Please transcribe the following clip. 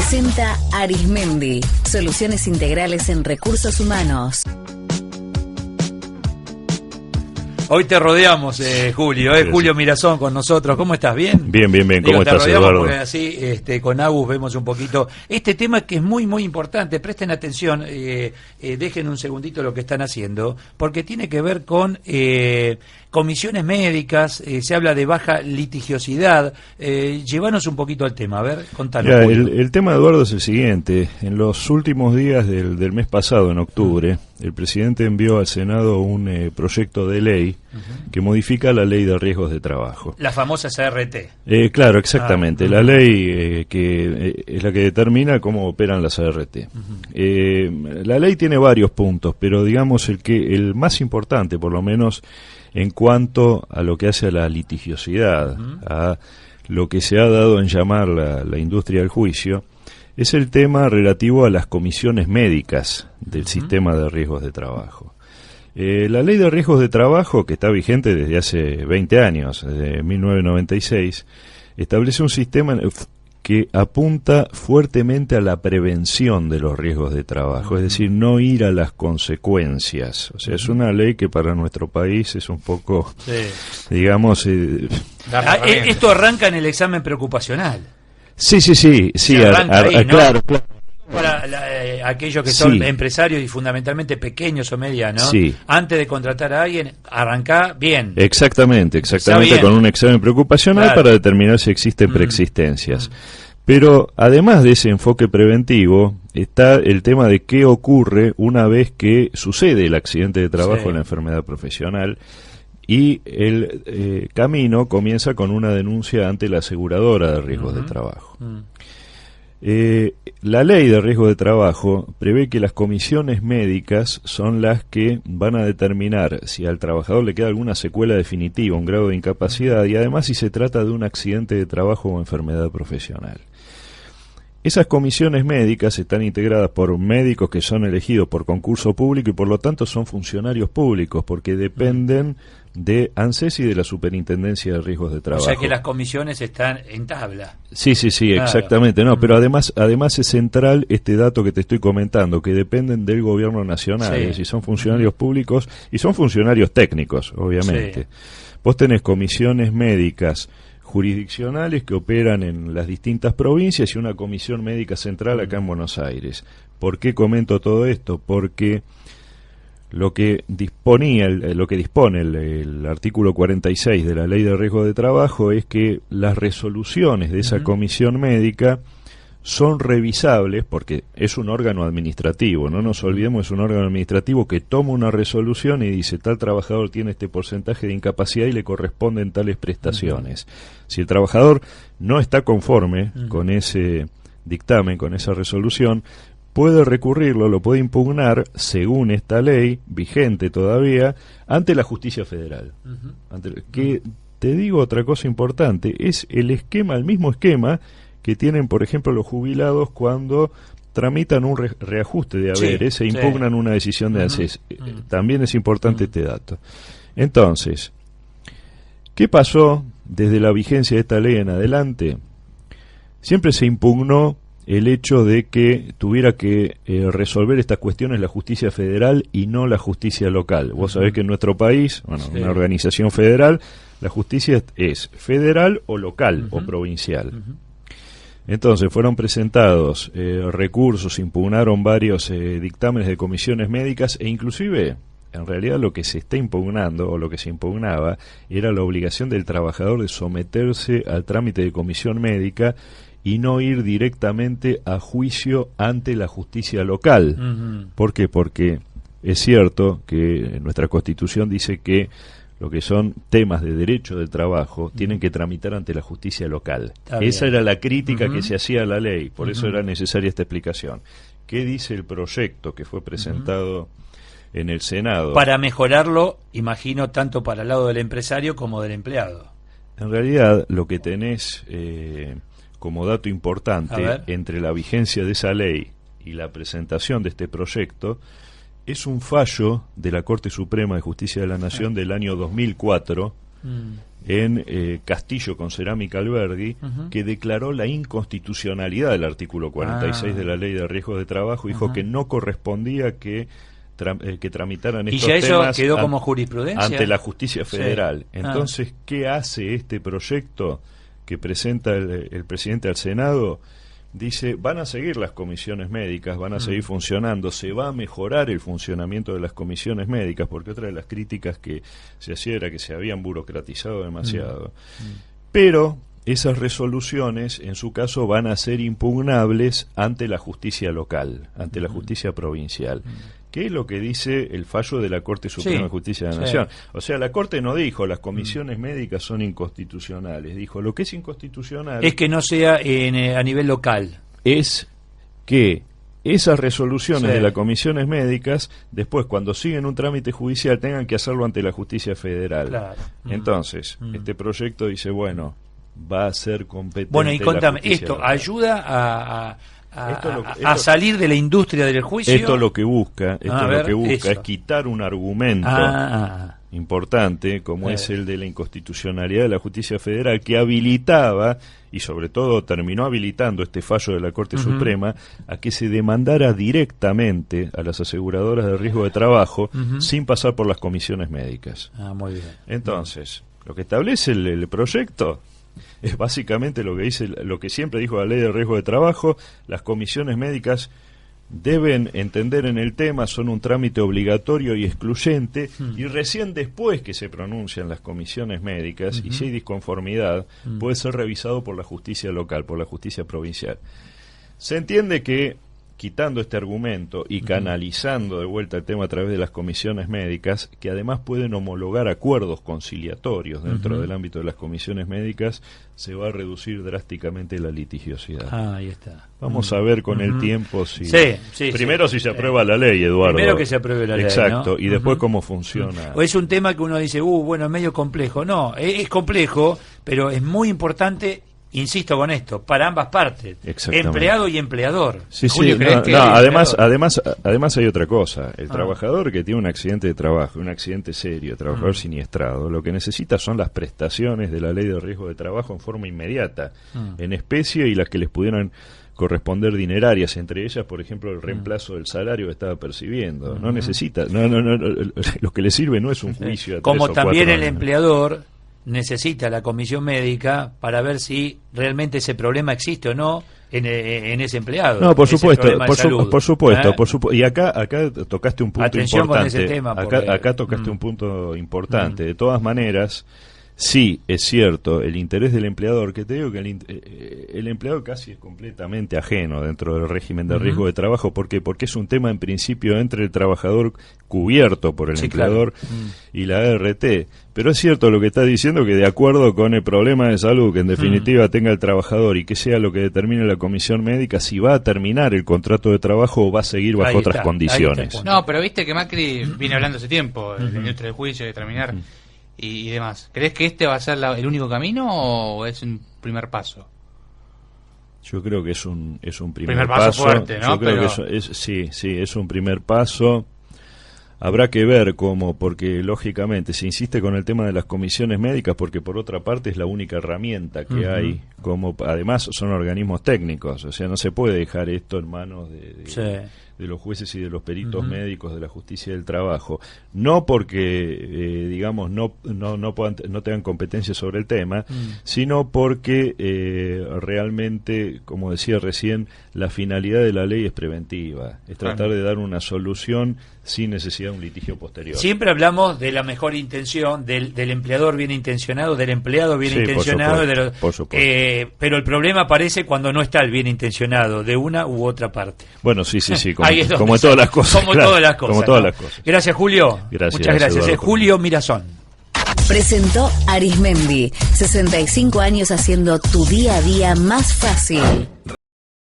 Presenta Arismendi, soluciones integrales en recursos humanos. Hoy te rodeamos, Julio, Julio Mirazón con nosotros. ¿Cómo estás? ¿Bien? Bien. ¿Cómo estás, Eduardo? Porque así, con Agus vemos un poquito este tema que es muy, muy importante. Presten atención, dejen un segundito lo que están haciendo, porque tiene que ver con comisiones médicas, se habla de baja litigiosidad. Llévanos un poquito al tema, a ver, contanos. Mira, el tema, Eduardo, es el siguiente. En los últimos días del mes pasado, en octubre, el presidente envió al Senado un proyecto de ley que modifica la ley de riesgos de trabajo. La famosa CRT. Claro, exactamente. La ley que es la que determina cómo operan las CRT. La ley tiene varios puntos, pero digamos el más importante, por lo menos en cuanto a lo que hace a la litigiosidad, a lo que se ha dado en llamar la industria del juicio, es el tema relativo a las comisiones médicas del sistema de riesgos de trabajo. La ley de riesgos de trabajo, que está vigente desde hace 20 años, desde 1996, establece un sistema que apunta fuertemente a la prevención de los riesgos de trabajo, es decir, no ir a las consecuencias. O sea, es una ley que para nuestro país es un poco, digamos... esto arranca en el examen preocupacional. Sí, ahí, ¿no? Claro. Para aquellos que son empresarios y fundamentalmente pequeños o medianos, antes de contratar a alguien, arrancá bien. Exactamente, con un examen preocupacional para determinar si existen preexistencias. Pero además de ese enfoque preventivo, está el tema de qué ocurre una vez que sucede el accidente de trabajo o la enfermedad profesional. Y el camino comienza con una denuncia ante la aseguradora de riesgos de trabajo. La ley de riesgo de trabajo prevé que las comisiones médicas son las que van a determinar si al trabajador le queda alguna secuela definitiva, un grado de incapacidad, y además si se trata de un accidente de trabajo o enfermedad profesional. Esas comisiones médicas están integradas por médicos que son elegidos por concurso público y por lo tanto son funcionarios públicos porque dependen de ANSES y de la Superintendencia de Riesgos de Trabajo. O sea que las comisiones están en tabla. Sí, claro. Exactamente. No, pero además es central este dato que te estoy comentando, que dependen del gobierno nacional, es decir, son funcionarios públicos y son funcionarios técnicos, obviamente. Vos tenés comisiones médicas jurisdiccionales que operan en las distintas provincias y una comisión médica central acá en Buenos Aires. ¿Por qué comento todo esto? Porque lo que dispone el artículo 46 de la Ley de Riesgo de Trabajo es que las resoluciones de esa comisión médica son revisables porque es un órgano administrativo, no nos olvidemos, es un órgano administrativo que toma una resolución y dice tal trabajador tiene este porcentaje de incapacidad y le corresponden tales prestaciones. Si el trabajador no está conforme con ese dictamen, con esa resolución, puede recurrirlo, lo puede impugnar según esta ley vigente todavía ante la justicia federal. Que te digo otra cosa importante, es el mismo esquema que tienen, por ejemplo, los jubilados cuando tramitan un reajuste de haberes e impugnan una decisión de ANSES. También es importante este dato. Entonces, ¿qué pasó desde la vigencia de esta ley en adelante? Siempre se impugnó el hecho de que tuviera que resolver estas cuestiones la justicia federal y no la justicia local. Vos sabés que en nuestro país, una organización federal, la justicia es federal o local o provincial. Entonces fueron presentados recursos, impugnaron varios dictámenes de comisiones médicas e inclusive, en realidad lo que se está impugnando o lo que se impugnaba era la obligación del trabajador de someterse al trámite de comisión médica y no ir directamente a juicio ante la justicia local. ¿Por qué? Porque es cierto que nuestra Constitución dice que lo que son temas de derecho del trabajo tienen que tramitar ante la justicia local. Esa era la crítica que se hacía a la ley, por eso era necesaria esta explicación. ¿Qué dice el proyecto que fue presentado en el Senado? Para mejorarlo, imagino, tanto para el lado del empresario como del empleado. En realidad, lo que tenés como dato importante entre la vigencia de esa ley y la presentación de este proyecto es un fallo de la Corte Suprema de Justicia de la Nación del año 2004 en Castillo con Cerámica Alberdi, que declaró la inconstitucionalidad del artículo 46 de la Ley de Riesgos de Trabajo, dijo que no correspondía que tramitaran estos temas. ¿Y ya eso quedó como jurisprudencia? Ante la justicia federal. Sí. Entonces, ¿qué hace este proyecto que presenta el presidente al Senado? Dice, van a seguir las comisiones médicas, van a seguir funcionando, se va a mejorar el funcionamiento de las comisiones médicas, porque otra de las críticas que se hacía era que se habían burocratizado demasiado. Pero esas resoluciones, en su caso, van a ser impugnables ante la justicia local, ante la justicia provincial. ¿Qué es lo que dice el fallo de la Corte Suprema de Justicia de la Nación? O sea, la Corte no dijo las comisiones médicas son inconstitucionales, dijo lo que es inconstitucional es que no sea a nivel local. Es que esas resoluciones de las comisiones médicas, después cuando siguen un trámite judicial, tengan que hacerlo ante la justicia federal. Claro. Entonces, este proyecto dice, bueno, va a ser competente. Bueno, y contame, ¿esto local ayuda a salir de la industria del juicio? Esto lo que busca, es quitar un argumento importante, como es el de la inconstitucionalidad de la justicia federal, que habilitaba, y sobre todo terminó habilitando este fallo de la Corte Suprema, a que se demandara directamente a las aseguradoras de riesgo de trabajo sin pasar por las comisiones médicas. Muy bien. Entonces, lo que establece el proyecto es básicamente lo que dice, lo que siempre dijo la Ley de Riesgo de Trabajo: las comisiones médicas deben entender en el tema, son un trámite obligatorio y excluyente, y recién después que se pronuncian las comisiones médicas, y si hay disconformidad, puede ser revisado por la justicia local, por la justicia provincial. Se entiende que, quitando este argumento y canalizando de vuelta el tema a través de las comisiones médicas, que además pueden homologar acuerdos conciliatorios dentro del ámbito de las comisiones médicas, se va a reducir drásticamente la litigiosidad. Ahí está. Vamos a ver con el tiempo si... Primero si se aprueba la ley, Eduardo. Primero que se apruebe la ley, exacto, ¿no? Y después cómo funciona. O es un tema que uno dice, bueno, es medio complejo. No, es complejo, pero es muy importante. Insisto con esto, para ambas partes, empleado y empleador. Julio, además hay otra cosa. El trabajador que tiene un accidente de trabajo, un accidente serio, trabajador siniestrado, lo que necesita son las prestaciones de la Ley de Riesgo de Trabajo en forma inmediata, en especie, y las que les pudieran corresponder dinerarias, entre ellas, por ejemplo, el reemplazo del salario que estaba percibiendo. No necesita, lo que le sirve no es un juicio. Como también el empleador necesita la comisión médica para ver si realmente ese problema existe o no en ese empleado. No, por supuesto. Y acá tocaste un punto importante. Acá tocaste un punto importante. De todas maneras, sí, es cierto, el interés del empleador, que te digo que el empleador casi es completamente ajeno dentro del régimen de riesgo de trabajo. ¿Por qué? Porque es un tema en principio entre el trabajador cubierto por el empleador y la ART. Pero es cierto lo que está diciendo, que de acuerdo con el problema de salud que en definitiva tenga el trabajador y que sea lo que determine la comisión médica, si va a terminar el contrato de trabajo o va a seguir bajo otras condiciones. No, pero viste que Macri viene hablando hace tiempo de la industria del juicio, de terminar y demás. ¿Crees que este va a ser el único camino o es un primer paso? Yo creo que es un primer paso fuerte, ¿no? Yo creo que es un primer paso. Habrá que ver cómo, porque lógicamente se insiste con el tema de las comisiones médicas, porque por otra parte es la única herramienta que hay, como además son organismos técnicos, o sea, no se puede dejar esto en manos de los jueces y de los peritos médicos de la justicia del trabajo, no porque digamos no tengan competencia sobre el tema, sino porque realmente, como decía recién, la finalidad de la ley es preventiva, es tratar de dar una solución sin necesidad de un litigio posterior. Siempre hablamos de la mejor intención del empleador bien intencionado, del empleado bien intencionado, por supuesto. Pero el problema aparece cuando no está el bien intencionado de una u otra parte. Bueno, como todas las cosas. Como todas las cosas. Gracias, Julio. Gracias, muchas gracias. Eduardo, Julio Mirazón. Presentó Arismendi, 65 años haciendo tu día a día más fácil.